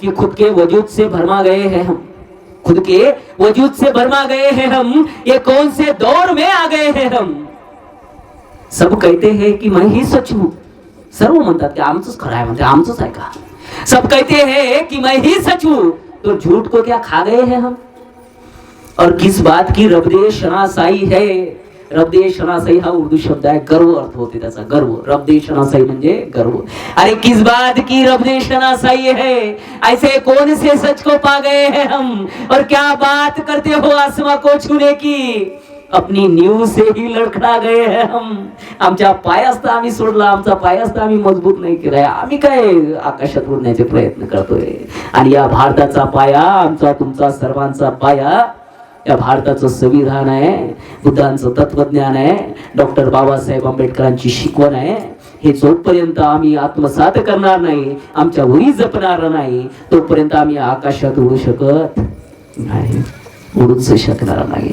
कि खुद के वजूद से भरमा गए हैं हम, खुद के वजूद से भरमा गए हैं हम, ये कौन से दौर में आ गए हैं हम। सब कहते हैं कि मैं ही सच हूं, सर्व म्हणतात की आमचंच खरं आहे, म्हणते आमचंच आहे का। सब कहते हैं कि मैं ही सच हूं, तो झूठ को क्या खा गए हैं हम। और किस बात की रब्दे शनासाई है, रब्दे शनासाई हा उर्दू शब्द आहे, गर्व अर्थ होते त्याचा, गर्व। रब्दे शनासाई म्हणजे गर्व। अरे किस बात की रब्दे शनासाई है, ऐसे कौन से सच को पा गए हैं हम, और क्या बात करते हो आसमां को छूने की, अपनी नींव से ही लडखडा गए हैं हम। आमच्या पायास्त आम्ही सोडला, आमचा पायास्त आम्ही मजबूत नाही केलाय, आम्ही काय आकाशात उडण्याचे प्रयत्न करतोय। आणि या भारताचा पाया, आमचा तुमचा सर्वांचा पाया या भारताचं संविधान आहे, बुद्धांचं तत्वज्ञान आहे, डॉक्टर बाबासाहेब आंबेडकरांची शिकवण आहे। हे जोपर्यंत आम्ही आत्मसात करणार नाही, आमच्या उरी जपणार नाही, तोपर्यंत आम्ही आकाशात उडू शकत नाही, उडूच शकणार नाही।